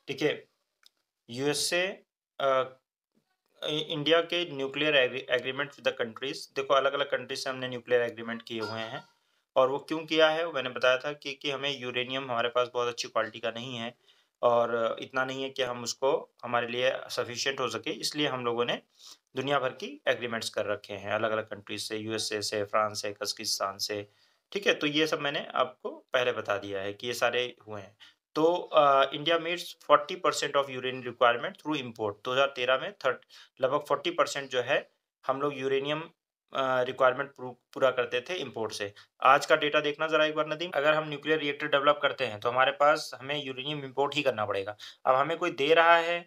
ठीक है। USA India के nuclear agreement with the countries, देखो अलग अलग कंट्रीज से हमने न्यूक्लियर एग्रीमेंट किए हुए हैं। और वो क्यों किया है, वो मैंने बताया था कि हमें यूरेनियम हमारे पास बहुत अच्छी क्वालिटी का नहीं है, और इतना नहीं है कि हम उसको हमारे लिए सफिशिएंट हो सके, इसलिए हम लोगों ने दुनिया भर की एग्रीमेंट्स कर रखे हैं अलग अलग कंट्रीज से, यूएसए से, फ्रांस से, कजाकिस्तान से। ठीक है, तो ये सब मैंने आपको पहले बता दिया है कि ये सारे हुए हैं। तो India meets 40% of uranium requirement through import. 2013 में लगभग 40% जो है हम लोग यूरेनियम रिक्वायरमेंट पूरा करते थे इम्पोर्ट से। आज का डेटा देखना ज़रा एक बार नदीम, अगर हम न्यूक्लियर रिएक्टर डेवलप करते हैं तो हमारे पास हमें यूरेनियम इम्पोर्ट ही करना पड़ेगा। अब हमें कोई दे रहा है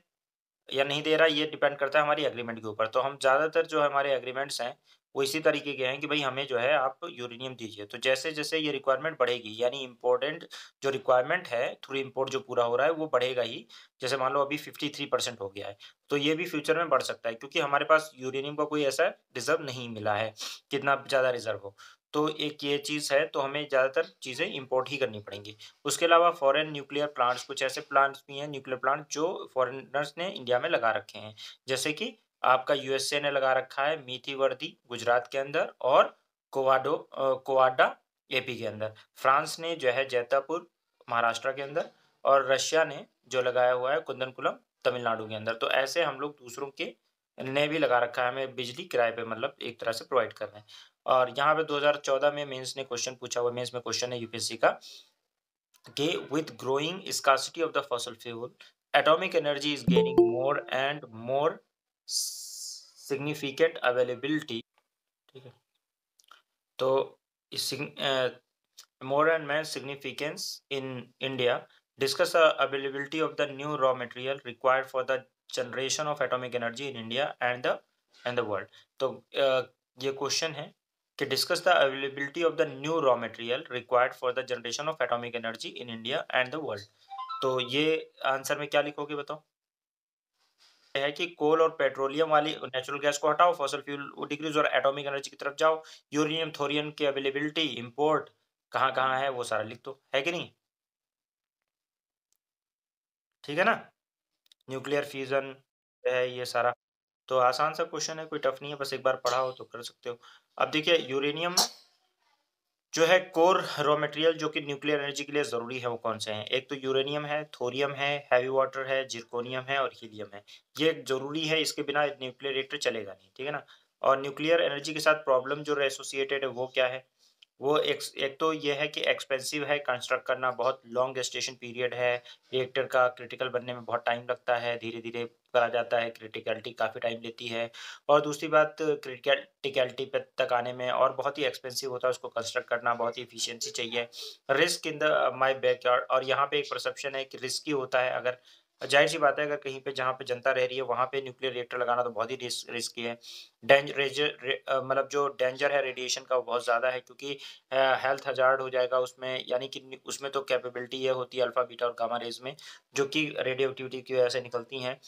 या नहीं दे रहा, ये डिपेंड करता है हमारी एग्रीमेंट के ऊपर। तो हम ज़्यादातर जो हमारे एग्रीमेंट्स हैं, वो इसी तरीके के हैं कि भई हमें जो है आप यूरेनियम दीजिए। तो जैसे-जैसे ये रिक्वायरमेंट बढ़ेगी, यानी इम्पोर्टेंट जो रिक्वायरमेंट है थ्रू इम्पोर्ट जो पूरा हो रहा है वो बढ़ेगा ही। जैसे मान लो अभी 53% हो गया है, तो ये भी फ्यूचर में बढ़ सकता है, क्योंकि हमारे पास यूरेनियम का कोई ऐसा रिज़र्व नहीं मिला है, कितना ज़्यादा रिज़र्व हो। तो एक ये चीज़ है, तो हमें ज़्यादातर चीज़ें इम्पोर्ट ही करनी पड़ेंगी। उसके अलावा फॉरेन न्यूक्लियर प्लांट्स, कुछ ऐसे प्लांट्स भी हैं न्यूक्लियर प्लांट जो फॉरेनर्स ने इंडिया में लगा रखे हैं। जैसे कि आपका यूएसए ने लगा रखा है मीथीवर्दी गुजरात के अंदर, और कोवाडा एपी के अंदर। फ्रांस ने जो है जैतापुर महाराष्ट्र के अंदर, और रशिया ने जो लगाया हुआ है कुंदनकुलम तमिलनाडु के अंदर। तो ऐसे हम लोग दूसरों के ने भी लगा रखा है, हमें बिजली किराए पे मतलब एक तरह से प्रोवाइड कर रहे हैं। और यहाँ पे 2014 में मेंस ने क्वेश्चन पूछा हुआ, मेंस में क्वेश्चन है यूपीएससी का, कि with growing scarcity of the fossil fuel, atomic energy is gaining more and more significant availability। ठीक है, तो more and more significance in India, discuss the availability of the new raw material required for the generation of atomic energy in India and the world। तो ये question है कि discuss the availability of the new raw material required for the generation of atomic energy in India and the world. तो ये answer में क्या लिखोगे बताओ? है कि कोल और पेट्रोलियम वाली नेचुरल गैस को हटाओ, फॉसल फ्यूल डिक्रीज और एटॉमिक एनर्जी की तरफ जाओ। यूरेनियम, थोरियम की अवेलेबिलिटी, इंपोर्ट कहाँ-कहाँ है वो सारा लिख दो, है कि नहीं? ठीक है ना? न्यूक्लियर फ्यूज़न है ये सारा। तो आसान सा क्वेश्चन है, कोई टफ नहीं है, बस एक बार पढ़ा हो तो कर सकते हो। अब देखिए यूरेनियम जो है कोर रॉ मटेरियल जो कि न्यूक्लियर एनर्जी के लिए ज़रूरी है, वो कौन-से हैं? एक तो यूरेनियम है, थोरियम है, हेवी वाटर है, जिरकोनियम है और हीलियम है। ये ज़रूरी है, इसके बिना न्यूक्लियर रिएक्टर चलेगा नहीं, ठीक है ना? और न्यूक्लियर एनर्जी के साथ प्रॉब्लम जो एसोसिएटेड है वो क्या है? वो एक तो ये है कि एक्सपेंसिव है, कंस्ट्रक्ट करना बहुत लॉन्ग गेस्टेशन पीरियड है, रिएक्टर का क्रिटिकल बनने में बहुत टाइम लगता है, धीरे-धीरे करा जाता है, क्रिटिकलिटी काफ़ी टाइम लेती है। और दूसरी बात, क्रिटिकलिटी पे तक आने में और बहुत ही एक्सपेंसिव होता है, उसको कंस्ट्रक्ट करना बहुत ही एफिशिएंसी चाहिए। Risk in the my backyard, और यहाँ पे एक परसेप्शन है कि रिस्की होता है, अगर ज़ाहिर-सी बात है अगर कहीं पे जहाँ पे जनता रह रही है वहाँ पे न्यूक्लियर रिएक्टर लगाना तो बहुत ही रिस्की है। मतलब जो डेंजर है रेडिएशन का वो बहुत ज़्यादा है, क्योंकि हेल्थ हज़ार्ड हो जाएगा उसमें, यानी कि उसमें तो कैपेबिलिटी ये होती है अल्फ़ा, बीटा और गामा रेज़ में, जो कि रेडियो एक्टिविटी की वजह से निकलती हैं,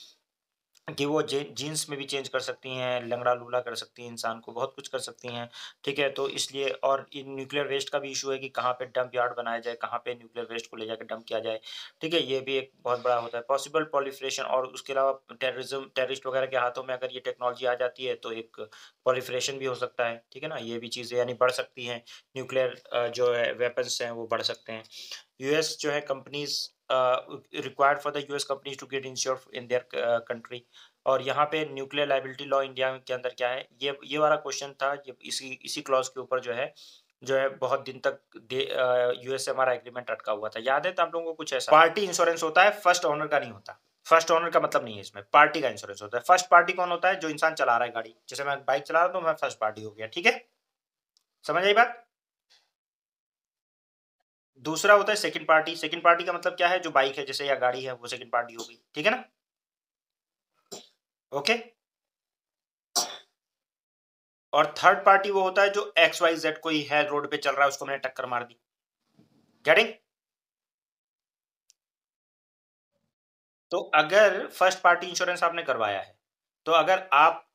कि वो जीन्स में भी चेंज कर सकती हैं, लंगड़ा-लूला कर सकती हैं इंसान को, बहुत कुछ कर सकती हैं, ठीक है? तो इसलिए, और इन न्यूक्लियर वेस्ट का भी इश्यू है कि कहाँ पे डंप यार्ड बनाया जाए, कहाँ पे न्यूक्लियर वेस्ट को ले जाके डंप किया जाए, ठीक है? ये भी एक बहुत बड़ा होता है। पॉसिबल प्रोलिफरेशन, और उसके अलावा टेररिस्ट वगैरह के हाथों में अगर ये टेक्नोलॉजी आ जाती है तो एक प्रोलिफरेशन भी हो सकता है, ठीक है ना? ये भी चीज़ें यानी बढ़ सकती हैं, न्यूक्लियर जो है वेपन्स हैं वो बढ़ सकते हैं। यूएस जो है companies required for the US companies to get insured in their country. और यहाँ पे न्यूक्लियर लायबिलिटी लॉ इंडिया के अंदर क्या है? ये वाला क्वेश्चन था, ये इसी इसी क्लॉज़ के ऊपर जो है बहुत दिन तक यूएस से हमारा एग्रीमेंट अटका हुआ था। याद है तो आप लोगों को कुछ ऐसा? पार्टी इंश्योरेंस होता है, फर्स्ट ओनर का नहीं होता। फर्स्ट ओनर का मतलब नहीं है इसमें, पार्टी का इंश्योरेंस होता है। फर्स्ट पार्टी कौन होता है? जो इंसान चला रहा है गाड़ी। जैसे मैं बाइक चला रहा हूँ तो मैं फर्स्ट पार्टी हो गया, ठीक है? समझ आई बात? दूसरा होता है सेकंड पार्टी। सेकंड पार्टी का मतलब क्या है? जो बाइक है जैसे या गाड़ी है वो सेकंड पार्टी हो गई, ठीक है ना? ओके? और थर्ड पार्टी वो होता है जो एक्स वाई जेड कोई है रोड पे चल रहा है, उसको मैंने टक्कर मार दी। गेटिंग? तो अगर फर्स्ट पार्टी इंश्योरेंस आपने करवाया है, तो अगर आप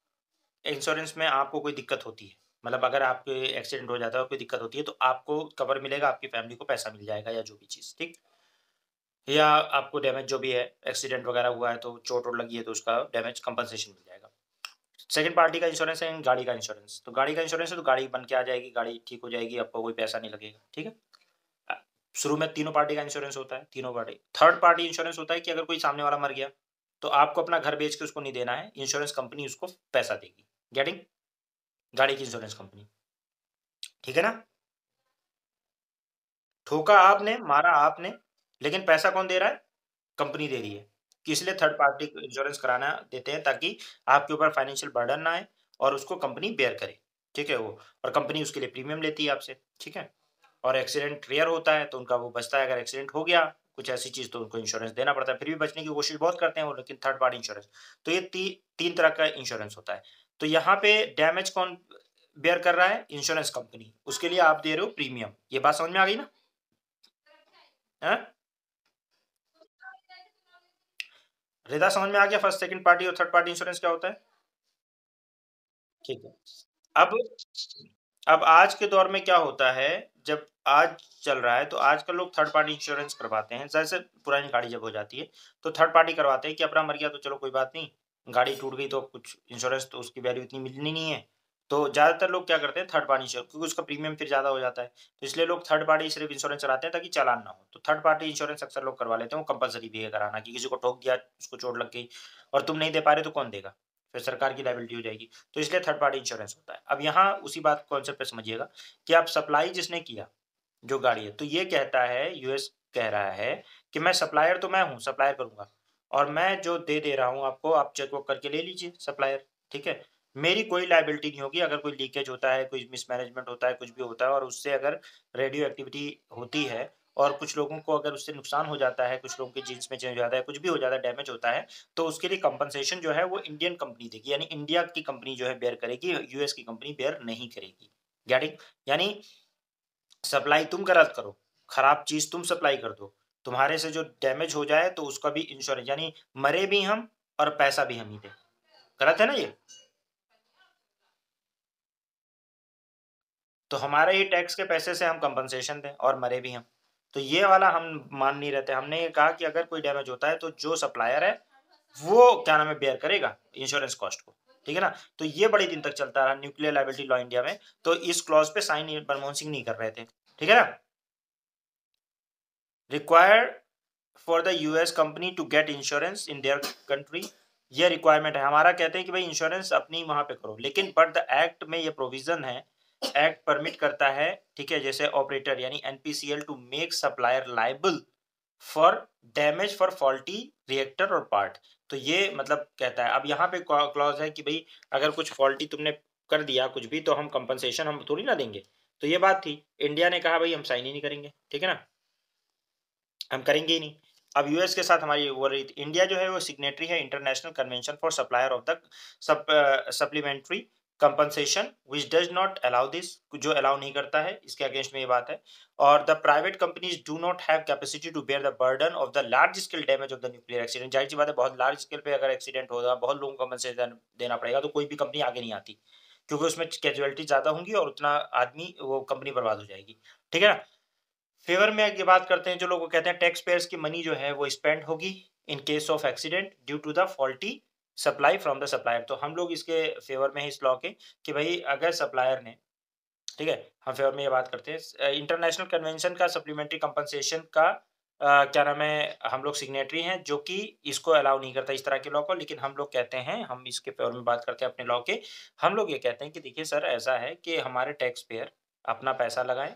इंश्योरेंस में आपको कोई दिक्कत होती है, मतलब अगर आपके एक्सीडेंट हो जाता है और कोई दिक्कत होती है, तो आपको कवर मिलेगा, आपकी फैमिली को पैसा मिल जाएगा या जो भी चीज़, ठीक? या आपको डैमेज जो भी है, एक्सीडेंट वगैरह हुआ है तो चोट वोट लगी है तो उसका डैमेज कंपनसेशन मिल जाएगा। सेकंड पार्टी का इंश्योरेंस है गाड़ी का इंश्योरेंस। तो गाड़ी का इंश्योरेंस है तो गाड़ी बन के आ जाएगी, गाड़ी ठीक हो जाएगी, आपको कोई पैसा नहीं लगेगा, ठीक है। अ, शुरू में तीनों पार्टी का इंश्योरेंस होता है, तीनों पार्टी। थर्ड पार्टी इंश्योरेंस होता है कि अगर कोई सामने वाला मर गया, तो आपको अपना घर बेच के उसको नहीं देना है, इंश्योरेंस कंपनी उसको पैसा देगी। गेटिंग? गाड़ी की इंश्योरेंस कंपनी, ठीक है ना? ठोका आपने, मारा आपने, लेकिन पैसा कौन दे रहा है? कंपनी दे रही है। कि इसलिए थर्ड पार्टी को इंश्योरेंस कराना देते हैं ताकि आपके ऊपर फाइनेंशियल बर्डन ना आए और उसको कंपनी बेयर करे, ठीक है वो। और कंपनी उसके लिए प्रीमियम लेती है आपसे, ठीक है। और एक्सीडेंट रेयर होता है तो उनका वो बचता है, अगर एक्सीडेंट हो गया, कुछ ऐसी चीज़ तो उनको इंश्योरेंस देना पड़ता है, फिर भी बचने की कोशिश बहुत करते हैं वो, लेकिन थर्ड पार्टी इंश्योरेंस। तो ये 3 तरह का इंश्योरेंस होता है। तो यहाँ पे डैमेज कौन बेयर कर रहा है? Insurance company. उसके लिए आप दे रहे हो प्रीमियम। ये बात समझ में आ गई ना? हैं? रिदा समझ में आ गया फर्स्ट, सेकंड पार्टी और थर्ड पार्टी इंश्योरेंस क्या होता है? ठीक है। अब आज के दौर में क्या होता है, जब आज चल रहा है तो आजकल लोग थर्ड पार्टी इंश्योरेंस करवाते हैं। जैसे पुरानी गाड़ी जब हो जाती है, तो थर्ड पार्टी करवाते हैं कि अपना मर गया तो चलो कोई बात नहीं, गाड़ी टूट गई तो कुछ इंश्योरेंस तो उसकी वैल्यू इतनी मिलनी नहीं है। तो ज़्यादातर लोग क्या करते हैं थर्ड पार्टी इंश्योरेंस, क्योंकि उसका प्रीमियम फिर ज़्यादा हो जाता है। तो इसलिए लोग थर्ड पार्टी सिर्फ इंश्योरेंस कराते हैं ताकि चालान ना हो। तो थर्ड पार्टी इंश्योरेंस अक्सर लोग करवा लेते हैं, वो कंपल्सरी भी है कराना कि किसी को ठोक दिया, उसको चोट लग गई और तुम नहीं दे पा रहे तो कौन देगा? फिर सरकार की लायबिलिटी हो जाएगी। तो इसलिए थर्ड पार्टी इंश्योरेंस होता है। अब यहाँ उसी बात कॉन्सेप्ट पे समझिएगा कि आप सप्लाई जिसने किया, जो गाड़ी है, तो ये कहता है यूएस कह रहा है कि मैं सप्लायर तो मैं हूँ, सप्लायर करूँगा और मैं जो दे रहा हूँ आपको, आप चेक वुक करके ले लीजिए सप्लायर, ठीक है? मेरी कोई लायबिलिटी नहीं होगी अगर कोई लीकेज होता है, कोई मिसमैनेजमेंट होता है, कुछ भी होता है और उससे अगर रेडियो एक्टिविटी होती है और कुछ लोगों को अगर उससे नुकसान हो जाता है, कुछ लोगों के जीन्स में चेंज हो जाता है, कुछ भी हो जाता है, डैमेज होता है, तो उसके लिए कंपनसेशन जो है वो इंडियन कंपनी देगी, यानी इंडिया की कंपनी जो है बेयर करेगी, यूएस की कंपनी बेयर नहीं करेगी। गेटिंग? यानी सप्लाई तुम गलत करो, खराब चीज़ तुम सप्लाई कर दो, तुम्हारे से जो डैमेज हो जाए तो उसका भी इंश्योरेंस, यानी मरे भी हम और पैसा भी हम ही दें। गलत है ना ये? तो हमारे ही टैक्स के पैसे से हम कंपनसेशन दें और मरे भी हम। तो ये वाला हम मान नहीं रहते। हमने ये कहा कि अगर कोई डैमेज होता है तो जो सप्लायर है वो क्या नाम है बेयर करेगा इंश्योरेंस कॉस्ट को। ठीक है ना? तो ये बड़े दिन तक चलता रहा न्यूक्लियर लायबिलिटी लॉ इंडिया में। तो इस क्लॉज़ पे साइन मनमोहन सिंह नहीं कर रहे थे। ठीक है ना? Required for the US company to get insurance in their country. ये रिक्वायरमेंट है हमारा। कहते हैं कि भाई इंश्योरेंस अपनी वहां पे करो, लेकिन बट द एक्ट में ये प्रोविजन है, एक्ट परमिट करता है, ठीक है, जैसे ऑपरेटर यानी NPCL to make supplier liable for damage for faulty reactor और पार्ट। तो ये मतलब कहता है, अब यहाँ पे क्लॉज है कि भाई अगर कुछ फॉल्टी तुमने कर दिया कुछ भी तो हम कंपनसेशन हम थोड़ी ना देंगे। तो ये बात थी, इंडिया ने कहा भाई हम साइन ही नहीं करेंगे, ठीक है ना, हम करेंगे ही नहीं। अब यूएस के साथ हमारी हो रही थी। इंडिया जो है वो सिग्नेटरी है international convention for supplier of the supplementary compensation which does not allow this, जो अलाउ नहीं करता है, इसके अगेंस्ट में ये बात है। और the private companies do not have capacity to bear the burden of the large scale damage of the nuclear accident. जाहिर सी बात है, बहुत लार्ज स्केल पे अगर एक्सीडेंट होगा, बहुत लोगों को कंपनसेशन देना पड़ेगा, तो कोई भी कंपनी आगे नहीं आती, क्योंकि उसमें कैजुअलिटी ज्यादा होंगी और उतना आदमी वो कंपनी बर्बाद हो जाएगी। ठीक है ना? फेवर में ये बात करते हैं जो लोग, वो कहते हैं टैक्स पेयर्स की मनी जो है वो स्पेंड होगी in case of accident due to the faulty supply from the supplier. तो हम लोग इसके फेवर में है इस लॉ के कि भाई अगर सप्लायर ने, ठीक है, हम फेवर में ये बात करते हैं इंटरनेशनल कन्वेंशन का सप्लीमेंट्री कंपनसेशन का क्या नाम है, हम लोग सिग्नेटरी हैं जो कि इसको अलाउ नहीं करता इस तरह के लॉ को, लेकिन हम लोग कहते हैं, हम इसके फेवर में बात करते हैं अपने लॉ के। हम लोग ये कहते हैं कि देखिए सर, ऐसा है कि हमारे टैक्स पेयर अपना पैसा लगाएं,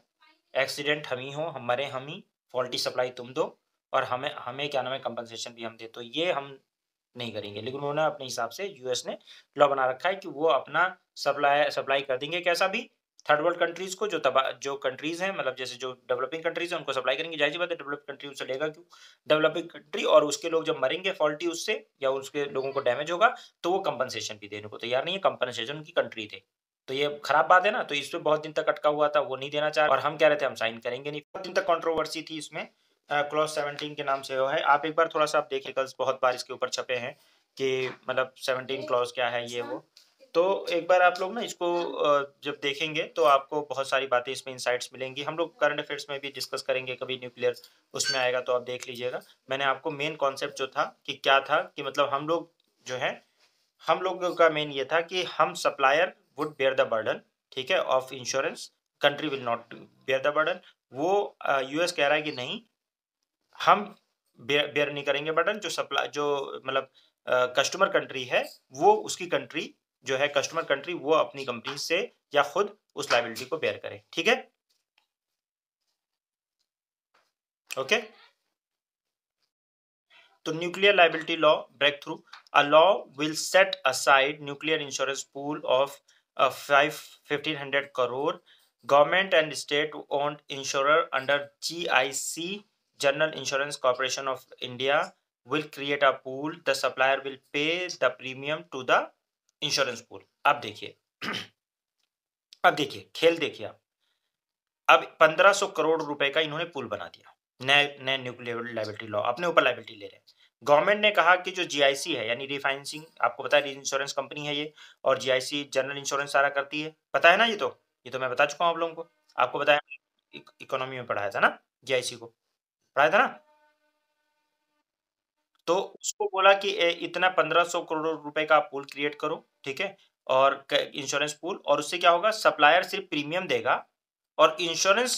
एक्सीडेंट हम ही हो, हम मरे हम ही, फॉल्टी सप्लाई तुम दो और हमें हमें क्या नाम है कंपनसेशन भी हम दे। तो ये हम नहीं करेंगे, लेकिन उन्होंने अपने हिसाब से, यूएस ने लॉ बना रखा है कि वो अपना सप्लाई सप्लाई कर देंगे, कैसा भी, थर्ड वर्ल्ड कंट्रीज को, जो कंट्रीज हैं, मतलब जैसे जो डेवलपिंग कंट्रीज हैं उनको सप्लाई करेंगे। जाहिर सी बात है, डेवलप कंट्री उससे लेगा क्यों? डेवलपिंग कंट्री, और उसके लोग जब मरेंगे फॉल्टी उससे या उसके लोगों को डैमेज होगा तो वो कंपनसेशन भी देने को तैयार नहीं है। कंपनसेशन उनकी कंट्री थे। तो ये खराब बात है ना, तो इस पे बहुत दिन तक अटका हुआ था, वो नहीं देना चाह रहे और हम कह रहे थे हम साइन करेंगे नहीं। बहुत दिन तक कंट्रोवर्सी थी इसमें। क्लॉज 17 के नाम से वो है। आप एक बार थोड़ा सा आप देखिए, कल बहुत बार इसके ऊपर छपे हैं कि मतलब 17 क्लॉज क्या है ये वो। तो एक बार आप लोग ना इसको जब देखेंगे तो आपको बहुत सारी बातें इसमें इनसाइट्स मिलेंगी। हम लोग करंट अफेयर्स में भी डिस्कस करेंगे, कभी न्यूक्लियर उसमें आएगा तो आप देख लीजिएगा। मैंने आपको मेन कॉन्सेप्ट जो था कि क्या था कि मतलब हम लोग जो है, हम लोगों का मेन ये था कि हम supplier would bear the burden, ठीक है, of insurance, country will not bear the burden. वो यूएस कह रहा है कि नहीं, हम बेयर नहीं करेंगे बर्डन, जो सप्लाई जो मतलब कस्टमर कंट्री है वो उसकी कंट्री जो है कस्टमर कंट्री वो अपनी कंपनी से या खुद उस लाइबिलिटी को बेयर करे, ठीक है, ओके। तो nuclear liability law breakthrough, a law will set aside nuclear insurance pool of 1500 crore government and state owned insurer under GIC, general insurance corporation of India will create a pool, the supplier will pay the premium to the insurance pool। अब देखिए अब देखिए खेल देखिए आप, अब 1500 करोड़ रुपए का इन्होंने पुल बना दिया, नए नए न्यूक्लियर लाइबिलिटी लॉ अपने ऊपर लाइबिलिटी ले रहे हैं। गवर्नमेंट ने कहा कि जो जीआईसी है यानी रिफाइनेंसिंग, आपको पता है इंश्योरेंस कंपनी है ये, और जीआईसी जनरल इंश्योरेंस सारा करती है, पता है ना, ये तो मैं बता चुका हूँ आप लोगों को, आपको बताया, इकोनॉमी में पढ़ाया था ना, जीआईसी को पढ़ाया था ना। तो उसको बोला कि इतना 1500 करोड़ रुपए का पूल क्रिएट करो, ठीक है, और इंश्योरेंस पूल, और उससे क्या होगा, सप्लायर सिर्फ प्रीमियम देगा और इंश्योरेंस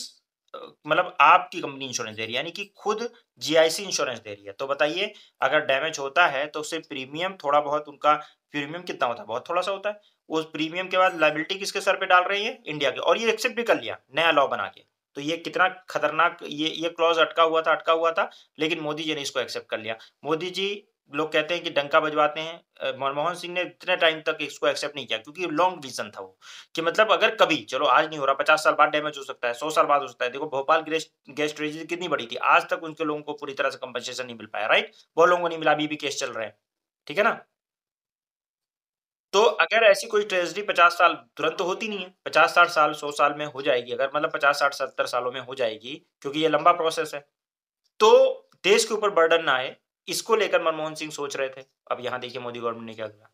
मतलब आपकी कंपनी इंश्योरेंस दे रही है, यानी कि खुद जीआईसी इंश्योरेंस दे रही है। तो बताइए अगर डैमेज होता है तो उससे प्रीमियम थोड़ा बहुत, उनका प्रीमियम कितना होता है, बहुत थोड़ा सा होता है, उस प्रीमियम के बाद लायबिलिटी किसके सर पे डाल रही है, इंडिया के, और ये एक्सेप्ट भी कर लिया नया लॉ बना के। तो ये कितना खतरनाक, ये क्लॉज अटका हुआ था, लेकिन मोदी जी ने इसको एक्सेप्ट कर लिया। मोदी जी, लोग कहते हैं कि डंका बजवाते हैं, मनमोहन सिंह ने इतने टाइम तक इसको एक्सेप्ट नहीं किया क्योंकि लॉन्ग विजन था वो, कि मतलब अगर कभी, चलो आज नहीं हो रहा, 50 साल बाद डैमेज हो सकता है, 100 साल बाद हो सकता है। देखो भोपाल गैस गैस ट्रेजेडी कितनी बड़ी थी, आज तक उनके लोगों को पूरी तरह से कंपनसेशन नहीं मिल पाया, राइट, बहुत लोगों को नहीं मिला, अभी भी केस चल रहे हैं, ठीक है ना। तो अगर ऐसी कोई ट्रेजेडी 50 साल तुरंत तो होती नहीं है, 50-60 साल 100 साल में हो जाएगी, अगर मतलब 50-60-70 सालों में हो जाएगी, क्योंकि ये लंबा प्रोसेस है, तो देश के ऊपर बर्डन ना आए, इसको लेकर मनमोहन सिंह सोच रहे थे। अब यहाँ देखिए मोदी गवर्नमेंट ने क्या किया,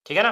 ठीक है ना।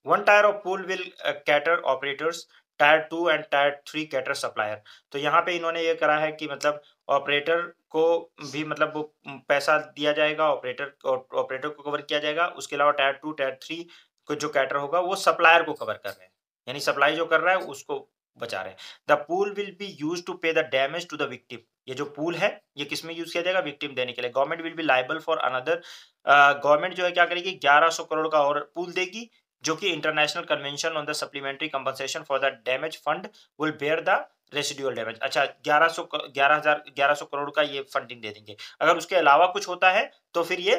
One tier of pool will cater operators, tier 2 and tier 3 cater supplier. तो यहाँ पे इन्होंने ये करा है कि मतलब ऑपरेटर को भी मतलब वो पैसा दिया जाएगा, ऑपरेटर को कवर किया जाएगा, उसके अलावा टायर 2 टायर 3 को जो कैटर होगा वो सप्लायर को कवर कर रहे हैं, यानी सप्लाई जो कर रहा है उसको बचा रहे हैं। The pool will be use to pay the damage to the victim. ये जो पूल है ये किस में यूज किया जाएगा, विक्टिम देने के लिए। Government will be liable for another, government जो है क्या करेगी, 1100 करोड़ का और पूल देगी, जो कि international convention on the supplementary compensation for the damage fund will bear the residual damage. अच्छा, 1100 करोड़ का ये फंडिंग दे देंगे। अगर उसके अलावा कुछ होता है तो फिर ये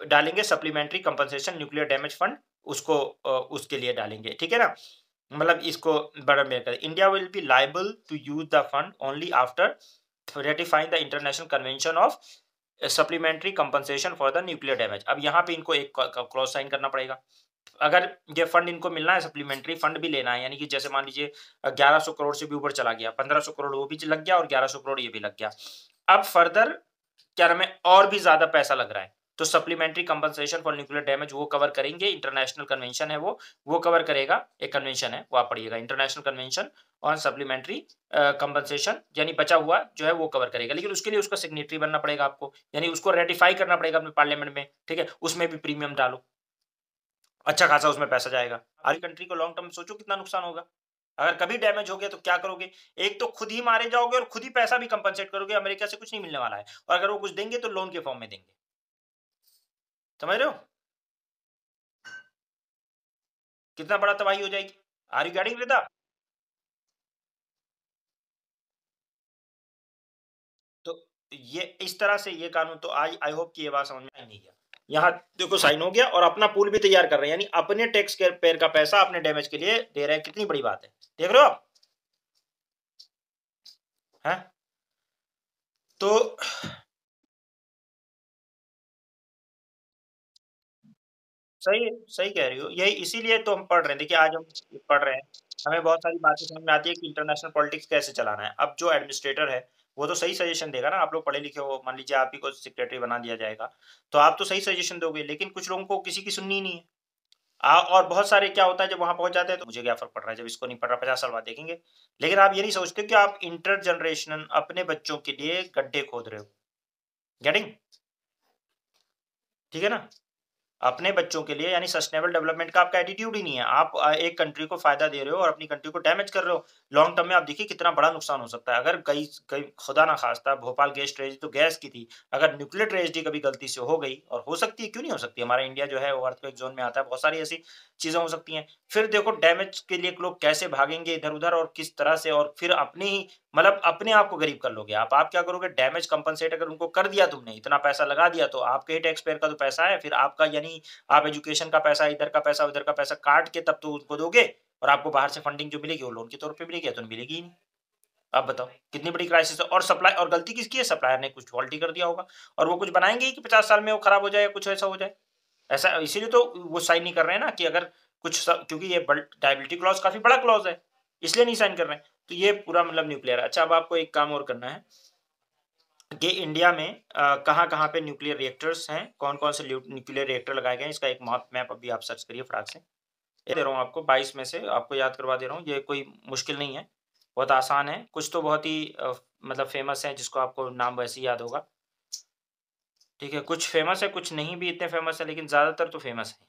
डालेंगे supplementary compensation nuclear damage fund, उसको उसके लिए डालेंगे, ठीक है ना, मतलब इसको बड़ा मेयर कर। India will be liable to use the fund only after ratifying the international convention of supplementary compensation for the nuclear damage. अब यहाँ पे इनको एक क्लॉज साइन करना पड़ेगा। अगर ये फंड इनको मिलना है, सप्लीमेंट्री फंड भी लेना है, यानी कि जैसे मान लीजिए 1100 करोड़ से भी ऊपर चला गया, 1500 करोड़ वो भी लग गया और 1100 करोड़ ये भी लग गया, अब फर्दर क्या नाम है, और भी ज्यादा पैसा लग रहा है, तो supplementary compensation for nuclear damage वो कवर करेंगे, इंटरनेशनल कन्वेंशन है वो कवर करेगा, एक कन्वेंशन है वो आप पढ़िएगा, international convention on supplementary compensation, यानी बचा हुआ जो है वो कवर करेगा, लेकिन उसके लिए उसका सिग्नेटरी बनना पड़ेगा आपको, यानी उसको रेटिफाई करना पड़ेगा अपने पार्लियामेंट में, ठीक है, उसमें भी प्रीमियम डालो, अच्छा खासा उसमें पैसा जाएगा। हर कंट्री को लॉन्ग टर्म सोचो कितना नुकसान होगा, अगर कभी डैमेज हो गया तो क्या करोगे, एक तो खुद ही मारे जाओगे और खुद ही पैसा भी कंपनसेट करोगे, अमेरिका से कुछ नहीं मिलने वाला है, और अगर वो कुछ देंगे तो लोन के फॉर्म में देंगे, समझ रहे हो कितना बड़ा तबाही हो जाएगी। Are you getting with. तो ये इस तरह से ये कानून, तो आई आई होप कि ये बात समझ में आई नहीं गया, यहाँ देखो साइन हो गया और अपना पूल भी तैयार कर रहे हैं, यानी अपने टैक्स के पेयर का पैसा अपने डैमेज के लिए दे रहे हैं, कितनी बड़ी बात है, देख रहे हो आप, हैं तो सही है, सही कह रही हो, यही इसीलिए तो हम पढ़ रहे हैं, देखिए आज हम पढ़ रहे हैं, हमें बहुत सारी बातें समझ में आती है कि इंटरनेशनल पॉलिटिक्स कैसे चलाना है। अब जो एडमिनिस्ट्रेटर है वो तो सही सजेशन देगा ना, आप लोग पढ़े लिखे हो, मान लीजिए आप ही को सेक्रेटरी बना दिया जाएगा, तो आप तो सही सजेशन दोगे, लेकिन कुछ लोगों को किसी की सुननी ही नहीं है। और बहुत सारे क्या होता है जब वहाँ पहुँच जाते हैं तो मुझे क्या फ़र्क पड़ रहा है, जब इसको नहीं पढ़ रहा 50 साल बाद देखेंगे। लेकिन आप ये नहीं सोचते कि आप इंटरजनरेशनल अपने बच्चों के लिए गड्ढे खोद रहे हो। गेटिंग? ठीक है ना? अपने बच्चों के लिए यानी सस्टेनेबल डेवलपमेंट का आपका एटीट्यूड ही नहीं है। आप एक कंट्री को फ़ायदा दे रहे हो और अपनी कंट्री को डैमेज कर रहे हो। लॉन्ग टर्म में आप देखिए कितना बड़ा नुकसान हो सकता है। अगर कहीं कहीं खुदा ना ख़ास्ता भोपाल गैस ट्रेजेडी तो गैस की थी। अगर न्यूक्लियर ट्रेजेडी कभी गलती से हो गई और हो सकती है, क्यों नहीं हो सकती? हमारा इंडिया जो है वो अर्थक्वेक ज़ोन में आता है। बहुत सारी ऐसी चीज़ें हो सकती हैं। फिर देखो डैमेज के लिए लोग कैसे भागेंगे इधर-उधर और किस तरह से, और फिर अपनी ही मतलब अपने आप को गरीब कर लोगे आप क्या करोगे? डैमेज कंपनसेट अगर उनको कर दिया तुमने, इतना पैसा लगा दिया तो आपके ही टैक्स पेयर का तो पैसा है, फिर आपका यानी आप एजुकेशन का पैसा, इधर का पैसा, उधर का पैसा काट के तब तो उनको दोगे, और आपको बाहर से फंडिंग जो मिलेगी वो लोन के तौर पे मिलेगी, या तो मिलेगी ही नहीं। आप बताओ कितनी बड़ी क्राइसिस है, और सप्लाई, और गलती किसकी है? सप्लायर ने कुछ फॉल्टी कर दिया होगा, और वो कुछ बनाएँगे ही कि 50 साल में वो खराब हो जाए या कुछ ऐसा हो जाए। ऐसा इसीलिए तो वो साइन नहीं कर रहे हैं ना, कि अगर कुछ क्योंकि ये लायबिलिटी क्लॉज़ काफ़ी बड़ा क्लॉज़ है, इसलिए नहीं साइन कर रहे हैं। तो ये पूरा मतलब न्यूक्लियर है। अच्छा, अब आपको एक काम और करना है कि इंडिया में कहाँ-कहाँ पे न्यूक्लियर रिएक्टर्स हैं, कौन-कौन से न्यूक्लियर रिएक्टर लगाए गए हैं, इसका एक मैप अभी आप सर्च करिए फटाक से। ये दे रहा हूँ आपको 22 में से आपको याद करवा दे रहा हूँ, ये कोई मुश्किल नहीं है, बहुत आसान है। कुछ तो बहुत ही मतलब फ़ेमस है जिसको आपको नाम वैसे ही याद होगा, ठीक है? कुछ फ़ेमस है, कुछ नहीं भी इतने फ़ेमस है, लेकिन ज़्यादातर तो फ़ेमस है।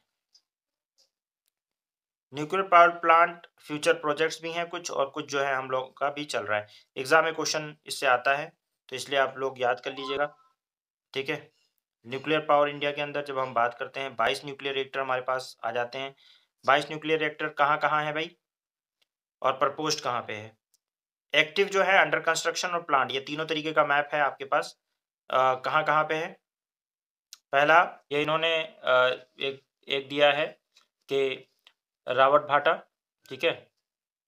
Nuclear power plant future projects भी हैं कुछ, और कुछ जो है हम लोग का भी चल रहा है। एग्ज़ाम में क्वेश्चन इससे आता है, तो इसलिए आप लोग याद कर लीजिएगा, ठीक है? न्यूक्लियर पावर इंडिया के अंदर जब हम बात करते हैं 22 न्यूक्लियर रिएक्टर हमारे पास आ जाते हैं। 22 न्यूक्लियर रिएक्टर कहाँ-कहाँ है भाई? और प्रपोज़्ड कहाँ पे है? एक्टिव जो है, अंडर कंस्ट्रक्शन और प्लांट, ये तीनों तरीके का मैप है आपके पास। कहाँ-कहाँ पे है? पहला, ये इन्होंने एक एक दिया है कि रावतभाटा, ठीक है?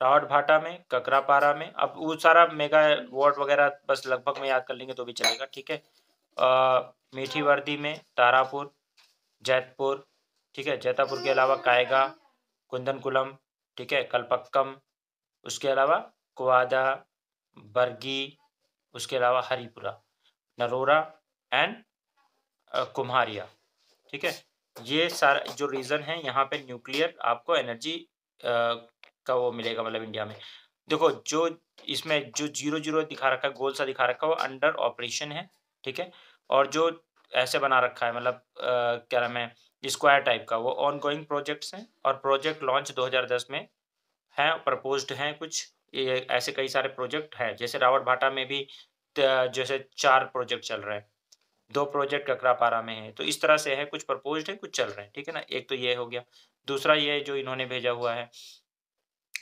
रावतभाटा में, ककरापारा में, अब वो सारा मेगावाट वगैरह बस लगभग में याद कर लेंगे तो भी चलेगा, ठीक है? मीठी वर्दी में, तारापुर, जैतपुर, ठीक है? जैतापुर के अलावा कायगा, कुंदनकुलम, ठीक है? कलपक्कम, उसके अलावा कुआदा, बरगी, उसके अलावा हरिपुरा, नरोरा एंड कुम्हारिया, ठीक है? ये सारा जो रीज़न है यहाँ पे न्यूक्लियर आपको एनर्जी का वो मिलेगा मतलब इंडिया में। देखो जो इसमें जो 0-0 दिखा रखा है, गोल सा दिखा रखा है, वो अंडर ऑपरेशन है, ठीक है? और जो ऐसे बना रखा है मतलब क्या नाम है, स्क्वायर टाइप का, वो ऑनगोइंग प्रोजेक्ट्स हैं, और प्रोजेक्ट लॉन्च 2010 में हैं, प्रपोज़्ड हैं कुछ। ये ऐसे कई सारे प्रोजेक्ट हैं, जैसे रावतभाटा में भी जैसे 4 प्रोजेक्ट चल रहे हैं। 2 प्रोजेक्ट ककरापारा में है, तो इस तरह से है, कुछ प्रपोज़्ड है, कुछ चल रहे हैं, ठीक है ना? एक तो ये हो गया। दूसरा ये जो इन्होंने भेजा हुआ है,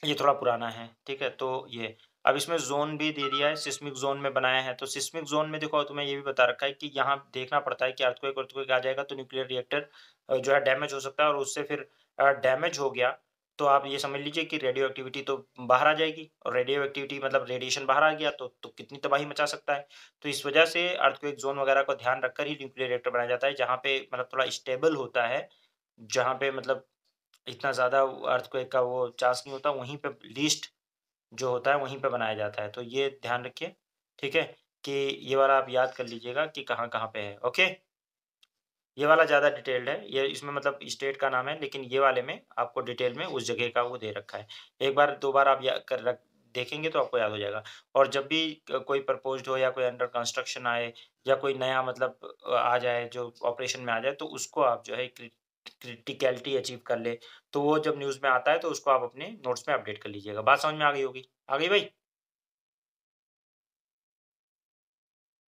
ये थोड़ा पुराना है, ठीक है? तो ये अब इसमें ज़ोन भी दे दिया है, सिस्मिक ज़ोन में बनाया है, तो सिस्मिक ज़ोन में देखो तुम्हें ये भी बता रखा है कि यहाँ देखना पड़ता है कि अर्थक्वेक आ जाएगा तो न्यूक्लियर रिएक्टर जो है डैमेज हो सकता है, और उससे फिर डैमेज हो गया, तो आप ये समझ लीजिए कि रेडियो एक्टिविटी तो बाहर आ जाएगी, और रेडियो एक्टिविटी मतलब रेडिएशन बाहर आ गया तो कितनी तबाही मचा सकता है। तो इस वजह से अर्थक्वेक ज़ोन वगैरह को ध्यान रखकर ही न्यूक्लियर रिएक्टर बनाया जाता है, जहाँ पे मतलब थोड़ा स्टेबल होता है, जहाँ पे मतलब इतना ज़्यादा अर्थक्वेक का वो चांस नहीं होता, वहीं पे लीस्ट जो होता है वहीं पे बनाया जाता है। तो ये ध्यान रखिए, ठीक है? कि ये वाला आप याद कर लीजिएगा कि कहाँ-कहाँ पे है, ओके? ये वाला ज़्यादा डिटेल्ड है, ये इसमें मतलब स्टेट का नाम है, लेकिन ये वाले में आपको डिटेल में उस जगह का वो दे रखा है। एक बार 2 बार आप या कर रख देखेंगे तो आपको याद हो जाएगा, और जब भी कोई प्रपोज़्ड हो या कोई अंडर कंस्ट्रक्शन आए, या कोई नया मतलब आ जाए जो ऑपरेशन में आ जाए, तो उसको आप जो है क्रिटिकैलिटी अचीव कर ले, तो वो जब न्यूज़ में आता है तो उसको आप अपने नोट्स में अपडेट कर लीजिएगा। बात समझ में आ गई होगी। आ गई भाई?